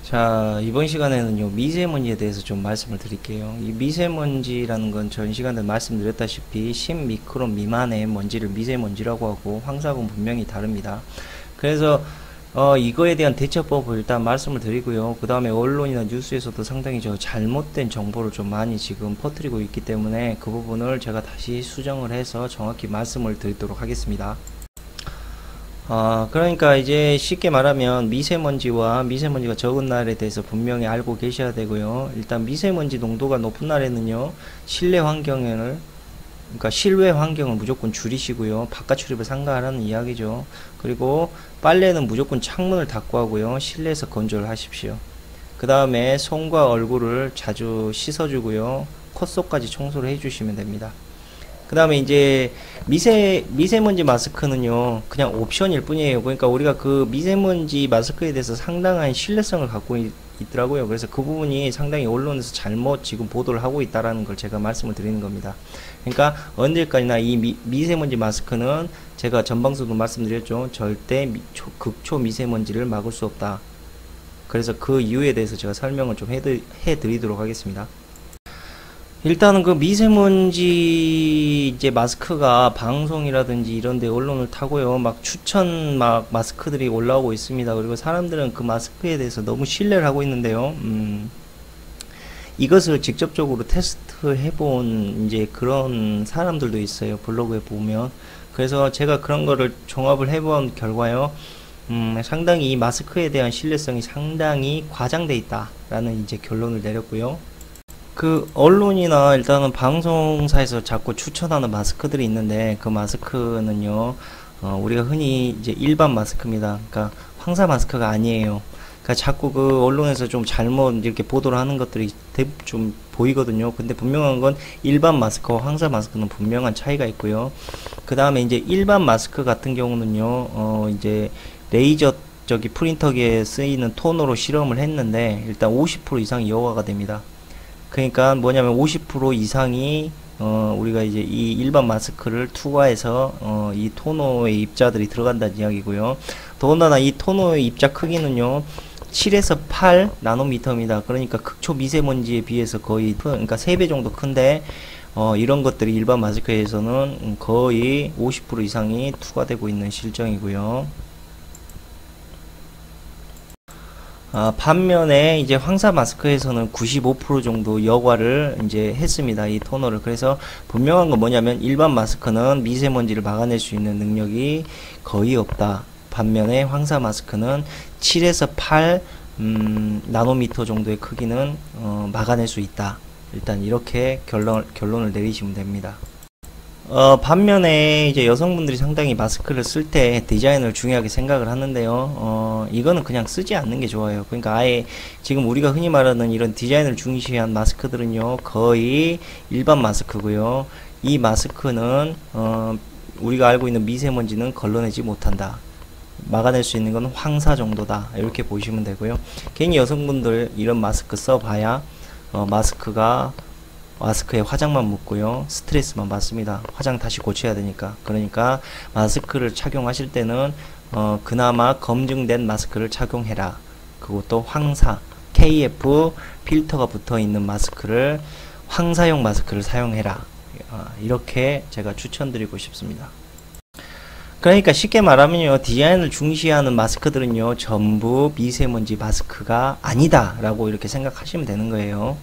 자, 이번 시간에는요, 미세먼지에 대해서 좀 말씀을 드릴게요. 이 미세먼지라는 건 전 시간에 말씀드렸다시피 10미크론 미만의 먼지를 미세먼지라고 하고 황사하고는 분명히 다릅니다. 그래서 이거에 대한 대처법을 일단 말씀을 드리고요. 그 다음에 언론이나 뉴스에서도 상당히 잘못된 정보를 좀 많이 지금 퍼뜨리고 있기 때문에 그 부분을 제가 다시 수정을 해서 정확히 말씀을 드리도록 하겠습니다. 그러니까 이제 쉽게 말하면 미세먼지가 적은 날에 대해서 분명히 알고 계셔야 되고요. 일단 미세먼지 농도가 높은 날에는요, 그러니까 실외 환경을 무조건 줄이시고요. 바깥 출입을 삼가하라는 이야기죠. 그리고 빨래는 무조건 창문을 닫고 하고요. 실내에서 건조를 하십시오. 그 다음에 손과 얼굴을 자주 씻어주고요. 콧속까지 청소를 해주시면 됩니다. 그 다음에 이제 미세먼지 마스크는요, 그냥 옵션일 뿐이에요. 그러니까 우리가 그 미세먼지 마스크에 대해서 상당한 신뢰성을 갖고 있더라고요. 그래서 그 부분이 상당히 언론에서 잘못 지금 보도를 하고 있다라는 걸 제가 말씀을 드리는 겁니다. 그러니까 언제까지나 이 미세먼지 마스크는 제가 전방서도 말씀드렸죠. 절대 극초 미세먼지를 막을 수 없다. 그래서 그 이유에 대해서 제가 설명을 좀 해드리도록 하겠습니다. 일단은 그 미세먼지 이제 마스크가 방송이라든지 이런데 언론을 타고요, 막 추천 마스크들이 올라오고 있습니다. 그리고 사람들은 그 마스크에 대해서 너무 신뢰를 하고 있는데요. 이것을 직접적으로 테스트 해본 이제 그런 사람들도 있어요. 블로그에 보면. 그래서 제가 그런 거를 종합을 해본 결과요, 상당히 이 마스크에 대한 신뢰성이 상당히 과장돼 있다라는 이제 결론을 내렸고요. 그 언론이나 일단은 방송사에서 자꾸 추천하는 마스크들이 있는데, 그 마스크는요, 우리가 흔히 이제 일반 마스크입니다. 그러니까 황사 마스크가 아니에요. 그러니까 자꾸 그 언론에서 좀 잘못 이렇게 보도를 하는 것들이 좀 보이거든요. 근데 분명한 건 일반 마스크와 황사 마스크는 분명한 차이가 있고요. 그 다음에 이제 일반 마스크 같은 경우는요, 이제 레이저 프린터기에 쓰이는 톤으로 실험을 했는데 일단 50% 이상이 여과가 됩니다. 그러니까 뭐냐면 50% 이상이 우리가 이제 이 일반 마스크를 투과해서 이 토너의 입자들이 들어간다는 이야기고요. 더군다나 이 토너의 입자 크기는요, 7에서 8 나노미터입니다. 그러니까 극초 미세먼지에 비해서 거의 그러니까 3배 정도 큰데, 이런 것들이 일반 마스크에서는 거의 50% 이상이 투과되고 있는 실정이고요. 반면에 이제 황사 마스크에서는 95% 정도 여과를 이제 했습니다. 이 토너를. 그래서 분명한 건 뭐냐면 일반 마스크는 미세먼지를 막아낼 수 있는 능력이 거의 없다. 반면에 황사 마스크는 7에서 8 나노미터 정도의 크기는 막아낼 수 있다. 일단 이렇게 결론을 내리시면 됩니다. 반면에 이제 여성분들이 상당히 마스크를 쓸 때 디자인을 중요하게 생각을 하는데요. 이거는 그냥 쓰지 않는 게 좋아요. 그러니까 아예 지금 우리가 흔히 말하는 이런 디자인을 중시한 마스크들은요, 거의 일반 마스크고요. 이 마스크는 우리가 알고 있는 미세먼지는 걸러내지 못한다. 막아낼 수 있는 건 황사 정도다. 이렇게 보시면 되고요. 괜히 여성분들 이런 마스크 써봐야 마스크에 화장만 묻고요, 스트레스만 받습니다. 화장 다시 고쳐야 되니까. 그러니까 마스크를 착용하실 때는 그나마 검증된 마스크를 착용해라. 그것도 황사 KF 필터가 붙어 있는 마스크를, 황사용 마스크를 사용해라. 이렇게 제가 추천드리고 싶습니다. 그러니까 쉽게 말하면요, 디자인을 중시하는 마스크들은요, 전부 미세먼지 마스크가 아니다 라고 이렇게 생각하시면 되는 거예요.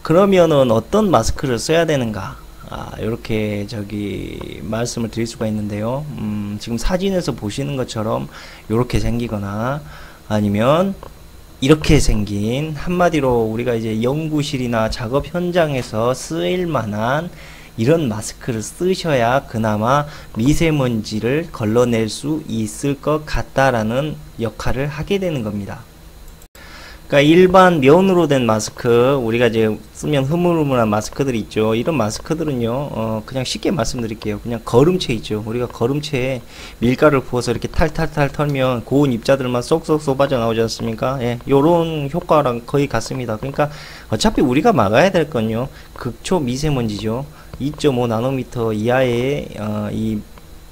그러면은 어떤 마스크를 써야 되는가? 이렇게 말씀을 드릴 수가 있는데요. 지금 사진에서 보시는 것처럼 이렇게 생기거나 아니면 이렇게 생긴, 한마디로 우리가 이제 연구실이나 작업 현장에서 쓰일 만한 이런 마스크를 쓰셔야 그나마 미세먼지를 걸러낼 수 있을 것 같다라는 역할을 하게 되는 겁니다. 그러니까 일반 면으로 된 마스크, 우리가 이제 쓰면 흐물흐물한 마스크들이 있죠. 이런 마스크들은요, 그냥 쉽게 말씀드릴게요. 그냥 거름체 있죠. 우리가 거름체에 밀가루를 부어서 이렇게 탈탈탈 털면 고운 입자들만 쏙쏙쏙 빠져나오지 않습니까? 예, 요런 효과랑 거의 같습니다. 그러니까 어차피 우리가 막아야 될 건요, 극초 미세먼지죠. 2.5 나노미터 이하의 이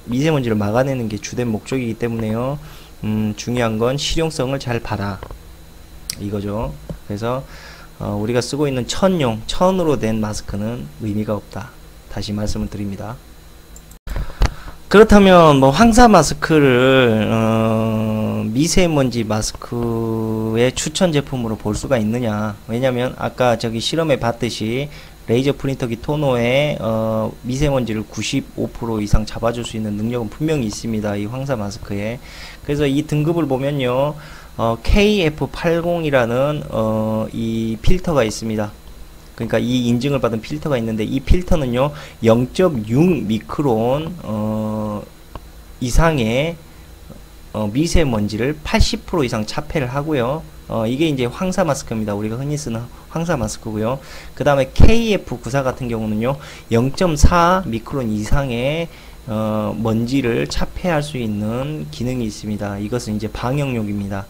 미세먼지를 막아내는 게 주된 목적이기 때문에요. 중요한 건 실용성을 잘 봐라. 이거죠. 그래서 우리가 쓰고 있는 천으로 된 마스크는 의미가 없다. 다시 말씀을 드립니다. 그렇다면 뭐 황사 마스크를 미세먼지 마스크의 추천 제품으로 볼 수가 있느냐? 왜냐면 아까 저기 실험해 봤듯이 레이저 프린터기 토너에 미세먼지를 95% 이상 잡아줄 수 있는 능력은 분명히 있습니다. 이 황사 마스크에. 그래서 이 등급을 보면요, KF80이라는 이 필터가 있습니다. 그러니까 이 인증을 받은 필터가 있는데, 이 필터는요 0.6 미크론 이상의 미세먼지를 80% 이상 차폐를 하고요. 이게 이제 황사 마스크입니다. 우리가 흔히 쓰는 황사 마스크고요. 그 다음에 KF94 같은 경우는요 0.4 미크론 이상의 먼지를 차폐할 수 있는 기능이 있습니다. 이것은 이제 방역용입니다.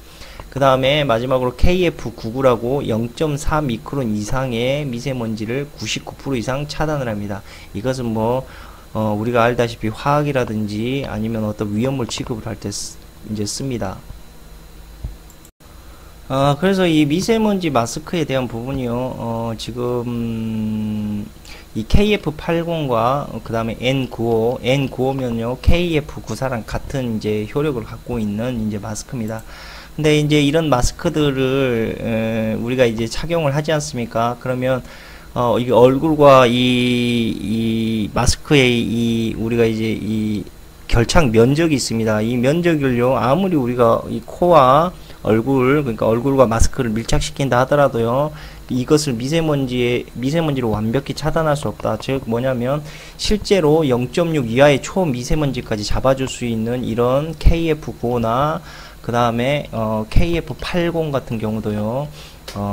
그 다음에 마지막으로 KF99라고 0.4 미크론 이상의 미세먼지를 99% 이상 차단을 합니다. 이것은 뭐 우리가 알다시피 화학이라든지 아니면 어떤 위험물 취급을 할 때 이제 씁니다. 그래서 이 미세먼지 마스크에 대한 부분이요, 지금 이 KF80과 그 다음에 N95면요 KF94랑 같은 이제 효력을 갖고 있는 이제 마스크입니다. 근데 이제 이런 마스크들을 우리가 이제 착용을 하지 않습니까? 그러면 이게 얼굴과 이 마스크의 우리가 이제 이 결착 면적이 있습니다. 이 면적을요, 아무리 우리가 이 코와 얼굴, 그러니까 얼굴과 마스크를 밀착시킨다 하더라도요, 이것을 미세먼지로 완벽히 차단할 수 없다. 즉 뭐냐면 실제로 0.6 이하의 초미세먼지까지 잡아줄 수 있는 이런 KF95나 그 다음에 KF80 같은 경우도요,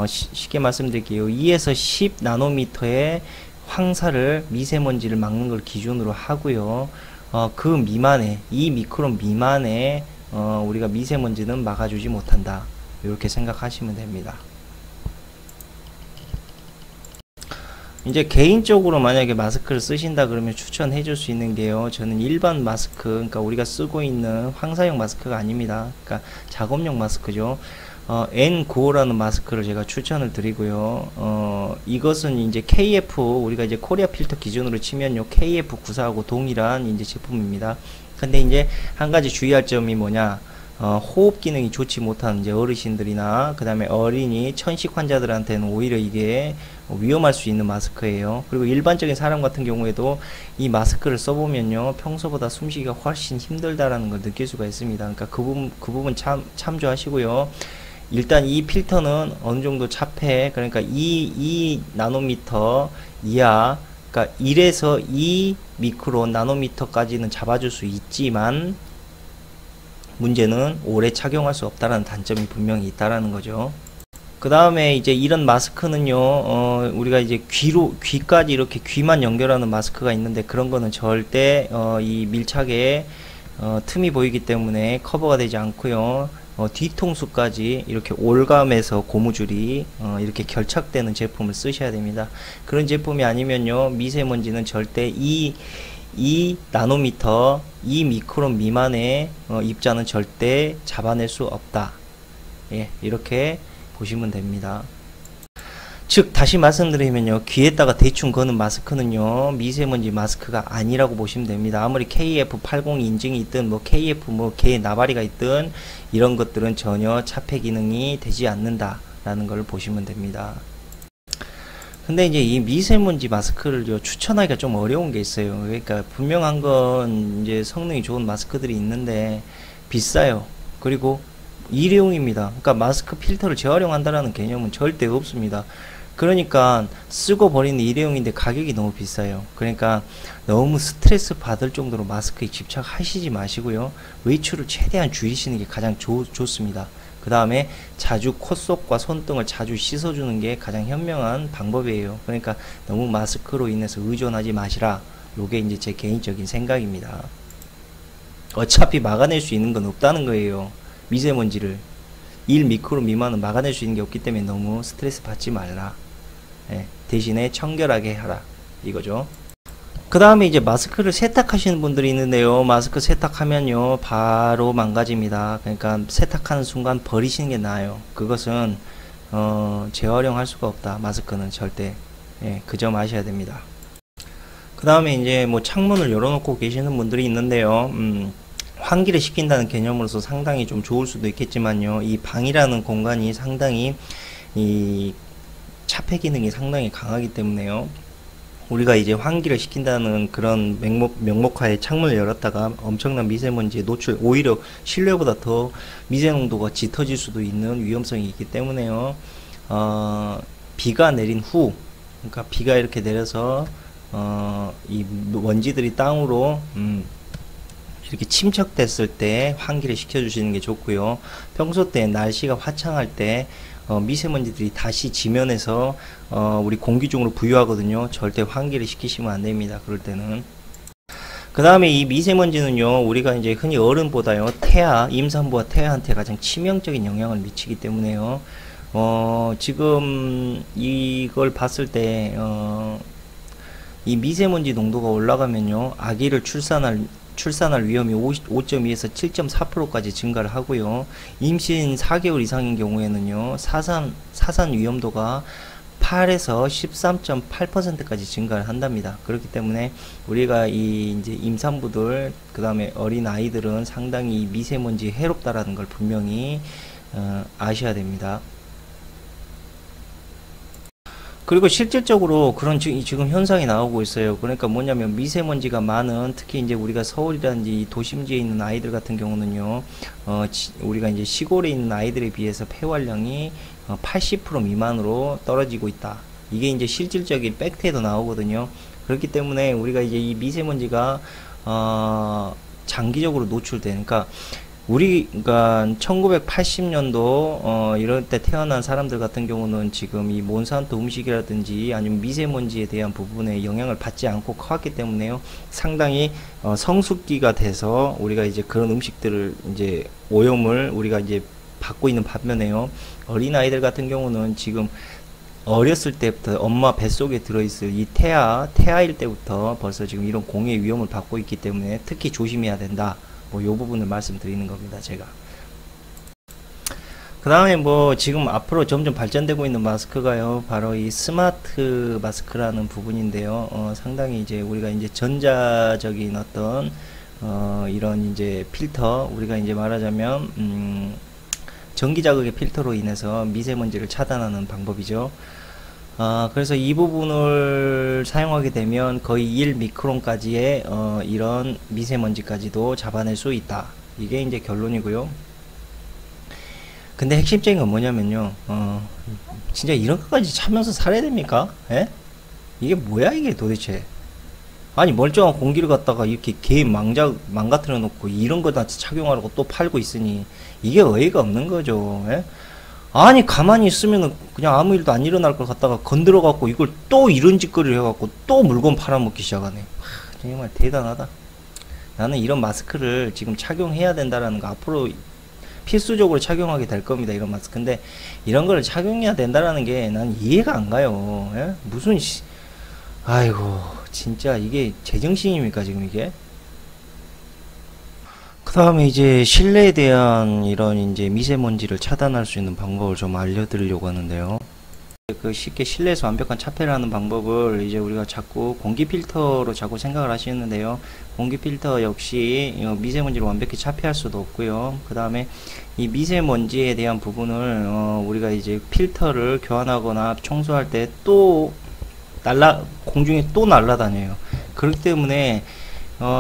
쉽게 말씀드릴게요. 2에서 10 나노미터의 황사를 미세먼지를 막는 걸 기준으로 하고요. 그 미만의 2 미크론 미만의 우리가 미세먼지는 막아주지 못한다. 이렇게 생각하시면 됩니다. 이제 개인적으로 만약에 마스크를 쓰신다 그러면 추천해 줄 수 있는 게요, 저는 일반 마스크, 그러니까 우리가 쓰고 있는 황사용 마스크가 아닙니다. 그러니까 작업용 마스크죠. N95라는 마스크를 제가 추천을 드리고요. 이것은 이제 KF, 우리가 이제 코리아 필터 기준으로 치면요 KF94하고 동일한 이제 제품입니다. 근데 이제 한 가지 주의할 점이 뭐냐, 호흡 기능이 좋지 못한 이제 어르신들이나 그 다음에 어린이 천식 환자들한테는 오히려 이게 위험할 수 있는 마스크예요. 그리고 일반적인 사람 같은 경우에도 이 마스크를 써보면요 평소보다 숨쉬기가 훨씬 힘들다라는 걸 느낄 수가 있습니다. 그러니까 그 부분 참조하시고요. 일단 이 필터는 어느 정도 차폐, 그러니까 2 나노미터 이하, 그러니까 1에서 2 미크론 나노미터까지는 잡아줄 수 있지만 문제는 오래 착용할 수 없다라는 단점이 분명히 있다라는 거죠. 그 다음에 이제 이런 마스크는요, 우리가 이제 귀까지 이렇게 귀만 연결하는 마스크가 있는데 그런 거는 절대 이 밀착에 틈이 보이기 때문에 커버가 되지 않고요. 뒤통수까지 이렇게 올감에서 고무줄이 이렇게 결착되는 제품을 쓰셔야 됩니다. 그런 제품이 아니면요 미세먼지는 절대 2 나노미터 2 미크론 미만의 입자는 절대 잡아낼 수 없다. 예, 이렇게 보시면 됩니다. 즉 다시 말씀드리면요, 귀에다가 대충 거는 마스크는요 미세먼지 마스크가 아니라고 보시면 됩니다. 아무리 KF80 인증이 있든 뭐 KF 개 나발이가 있든 이런 것들은 전혀 차폐 기능이 되지 않는다 라는 걸 보시면 됩니다. 근데 이제 이 미세먼지 마스크를 추천하기가 좀 어려운 게 있어요. 그러니까 분명한 건 이제 성능이 좋은 마스크들이 있는데 비싸요. 그리고 일회용입니다. 그러니까 마스크 필터를 재활용한다라는 개념은 절대 없습니다. 그러니까 쓰고 버리는 일회용인데 가격이 너무 비싸요. 그러니까 너무 스트레스 받을 정도로 마스크에 집착하시지 마시고요, 외출을 최대한 줄이시는 게 가장 좋습니다. 그 다음에 자주 콧속과 손등을 자주 씻어주는 게 가장 현명한 방법이에요. 그러니까 너무 마스크로 인해서 의존하지 마시라. 요게 이제 제 개인적인 생각입니다. 어차피 막아낼 수 있는 건 없다는 거예요. 미세먼지를 1 미크론 미만은 막아낼 수 있는 게 없기 때문에 너무 스트레스 받지 말라. 예, 대신에 청결하게 하라 이거죠. 그 다음에 이제 마스크를 세탁하시는 분들이 있는데요, 마스크 세탁하면요, 바로 망가집니다. 그러니까 세탁하는 순간 버리시는 게 나아요. 그것은 재활용할 수가 없다. 마스크는 절대. 예, 그 점 아셔야 됩니다. 그 다음에 이제 뭐 창문을 열어놓고 계시는 분들이 있는데요. 환기를 시킨다는 개념으로서 상당히 좀 좋을 수도 있겠지만요. 이 방이라는 공간이 상당히 이 차폐 기능이 상당히 강하기 때문에요. 우리가 이제 환기를 시킨다는 그런 명목하에 창문을 열었다가 엄청난 미세먼지에 노출, 오히려 실내보다 더 미세 농도가 짙어질 수도 있는 위험성이 있기 때문에요. 비가 내린 후, 그러니까 비가 이렇게 내려서 이 먼지들이 땅으로 이렇게 침착됐을 때 환기를 시켜주시는 게 좋고요. 평소 때 날씨가 화창할 때 미세먼지들이 다시 지면에서 우리 공기 중으로 부유하거든요. 절대 환기를 시키시면 안 됩니다. 그럴 때는. 그 다음에 이 미세먼지는요, 우리가 이제 흔히 어른보다요, 태아, 임산부와 태아한테 가장 치명적인 영향을 미치기 때문에요. 지금 이걸 봤을 때, 이 미세먼지 농도가 올라가면요, 아기를 출산할 위험이 5.2에서 7.4%까지 증가를 하고요. 임신 4개월 이상인 경우에는요, 사산 위험도가 8에서 13.8%까지 증가를 한답니다. 그렇기 때문에 우리가 이제 임산부들, 그 다음에 어린 아이들은 상당히 미세먼지 해롭다라는 걸 분명히 아셔야 됩니다. 그리고 실질적으로 그런 지금 현상이 나오고 있어요. 그러니까 뭐냐면 미세먼지가 많은, 특히 이제 우리가 서울이라든지 도심지에 있는 아이들 같은 경우는요, 우리가 이제 시골에 있는 아이들에 비해서 폐활량이 80% 미만으로 떨어지고 있다. 이게 이제 실질적인 팩트에도 나오거든요. 그렇기 때문에 우리가 이제 이 미세먼지가 장기적으로 노출되니까 그러니까 1980년도 이럴 때 태어난 사람들 같은 경우는 지금 이 몬산토 음식이라든지 아니면 미세먼지에 대한 부분에 영향을 받지 않고 커왔기 때문에요. 상당히 성숙기가 돼서 우리가 이제 그런 음식들을 이제 오염을 우리가 이제 받고 있는 반면에요. 어린 아이들 같은 경우는 지금 어렸을 때부터 엄마 뱃속에 들어있을 이 태아일 때부터 벌써 지금 이런 공해 위험을 받고 있기 때문에 특히 조심해야 된다. 뭐 요 부분을 말씀드리는 겁니다, 제가. 그 다음에 뭐 지금 앞으로 점점 발전되고 있는 마스크가요, 바로 이 스마트 마스크라는 부분인데요. 상당히 이제 우리가 이제 전자적인 어떤 이런 이제 필터, 우리가 이제 말하자면 전기자극의 필터로 인해서 미세먼지를 차단하는 방법이죠. 그래서 이 부분을 사용하게 되면 거의 1미크론까지의 이런 미세먼지까지도 잡아낼 수 있다. 이게 이제 결론이고요. 근데 핵심적인 건 뭐냐면요, 진짜 이런 것까지 참면서 살아야 됩니까? 예? 이게 뭐야 이게 도대체? 아니 멀쩡한 공기를 갖다가 이렇게 개 망가뜨려 놓고 이런 거다 착용하라고 또 팔고 있으니 이게 어이가 없는 거죠. 예? 아니 가만히 있으면은 그냥 아무 일도 안 일어날 걸 갖다가 건드려 갖고 이걸 또 이런 짓거리를 해갖고 또 물건 팔아먹기 시작하네. 정말 대단하다. 나는 이런 마스크를 지금 착용해야 된다라는 거 앞으로 필수적으로 착용하게 될 겁니다. 이런 마스크인데 이런 거를 착용해야 된다라는 게 난 이해가 안 가요. 예? 무슨 아이고 진짜 이게 제정신입니까 지금 이게? 그 다음에 이제 실내에 대한 이런 이제 미세먼지를 차단할 수 있는 방법을 좀 알려드리려고 하는데요. 그 쉽게 실내에서 완벽한 차폐를 하는 방법을 이제 우리가 자꾸 공기 필터로 자꾸 생각을 하시는데요. 공기 필터 역시 미세먼지를 완벽히 차폐할 수도 없고요. 그 다음에 이 미세먼지에 대한 부분을 우리가 이제 필터를 교환하거나 청소할 때 또 공중에 또 날아다녀요. 그렇기 때문에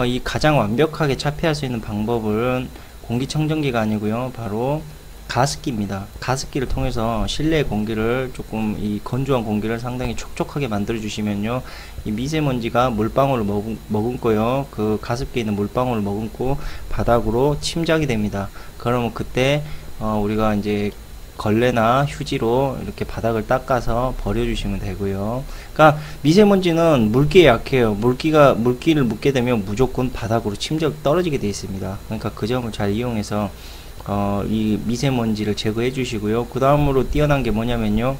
이 가장 완벽하게 차폐할 수 있는 방법은 공기청정기가 아니고요, 바로 가습기입니다. 가습기를 통해서 실내 공기를 조금 이 건조한 공기를 상당히 촉촉하게 만들어 주시면요, 이 미세먼지가 물방울을 머금고요, 그 가습기에 있는 물방울을 머금고 바닥으로 침작이 됩니다. 그러면 그때 우리가 이제 걸레나 휴지로 이렇게 바닥을 닦아서 버려주시면 되고요. 그러니까 미세먼지는 물기에 약해요. 물기를 묻게 되면 무조건 바닥으로 침적 떨어지게 되어 있습니다. 그러니까 그 점을 잘 이용해서 이 미세먼지를 제거해 주시고요. 그 다음으로 뛰어난 게 뭐냐면요,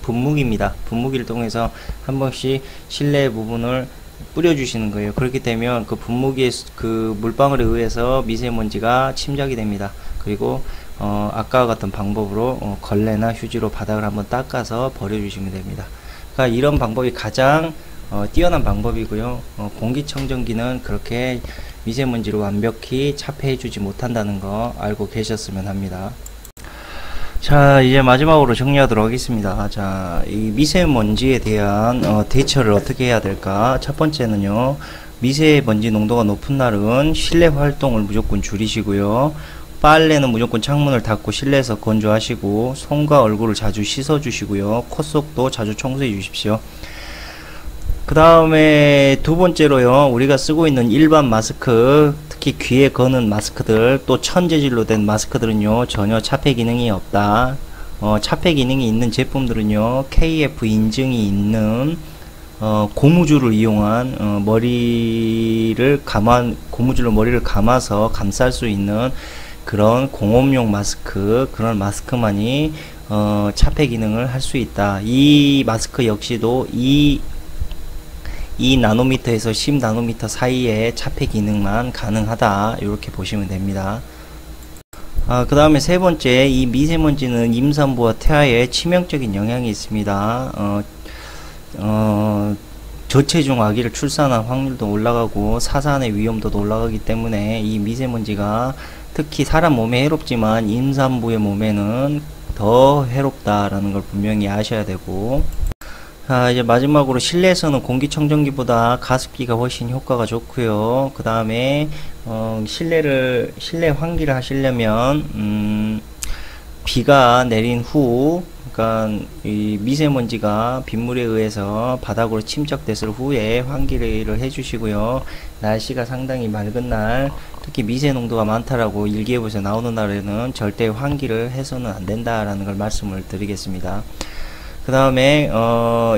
분무기입니다. 분무기를 통해서 한 번씩 실내 부분을 뿌려주시는 거예요. 그렇게 되면 그 분무기의 그 물방울에 의해서 미세먼지가 침작이 됩니다. 그리고 아까와 같은 방법으로 걸레나 휴지로 바닥을 한번 닦아서 버려주시면 됩니다. 그러니까 이런 방법이 가장 뛰어난 방법이고요. 공기청정기는 그렇게 미세먼지를 완벽히 차폐해주지 못한다는 거 알고 계셨으면 합니다. 자, 이제 마지막으로 정리하도록 하겠습니다. 자, 이 미세먼지에 대한 대처를 어떻게 해야 될까? 첫 번째는요, 미세먼지 농도가 높은 날은 실내 활동을 무조건 줄이시고요. 빨래는 무조건 창문을 닫고 실내에서 건조하시고, 손과 얼굴을 자주 씻어 주시고요. 콧속도 자주 청소해 주십시오. 그 다음에 두 번째로요, 우리가 쓰고 있는 일반 마스크, 특히 귀에 거는 마스크들, 또 천재질로 된 마스크들은요 전혀 차폐 기능이 없다. 차폐 기능이 있는 제품들은요 KF 인증이 있는 고무줄을 이용한 고무줄로 머리를 감아서 감쌀 수 있는 그런 공업용 마스크, 그런 마스크만이 차폐 기능을 할 수 있다. 이 마스크 역시도 2나노미터에서 10나노미터 사이의 차폐 기능만 가능하다, 이렇게 보시면 됩니다. 그 다음에 세 번째, 이 미세먼지는 임산부와 태아에 치명적인 영향이 있습니다. 저체중 아기를 출산할 확률도 올라가고 사산의 위험도도 올라가기 때문에 이 미세먼지가 특히 사람 몸에 해롭지만 임산부의 몸에는 더 해롭다라는 걸 분명히 아셔야 되고, 이제 마지막으로 실내에서는 공기청정기보다 가습기가 훨씬 효과가 좋고요. 그 다음에 실내 환기를 하시려면 비가 내린 후, 그러니까 이 미세먼지가 빗물에 의해서 바닥으로 침착됐을 후에 환기를 해주시고요. 날씨가 상당히 맑은 날, 특히 미세 농도가 많다라고 일기예보에서 나오는 날에는 절대 환기를 해서는 안 된다라는 걸 말씀을 드리겠습니다. 그 다음에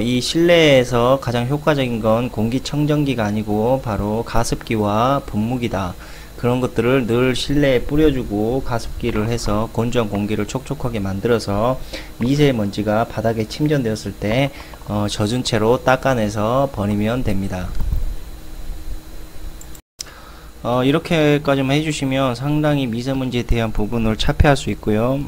이 실내에서 가장 효과적인 건 공기청정기가 아니고 바로 가습기와 분무기다. 그런 것들을 늘 실내에 뿌려주고 가습기를 해서 건조한 공기를 촉촉하게 만들어서 미세먼지가 바닥에 침전되었을 때 젖은 채로 닦아내서 버리면 됩니다. 이렇게까지만 해주시면 상당히 미세먼지에 대한 부분을 차폐할 수 있고요.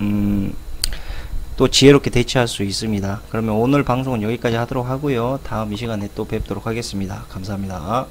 또 지혜롭게 대처할 수 있습니다. 그러면 오늘 방송은 여기까지 하도록 하고요. 다음 이 시간에 또 뵙도록 하겠습니다. 감사합니다.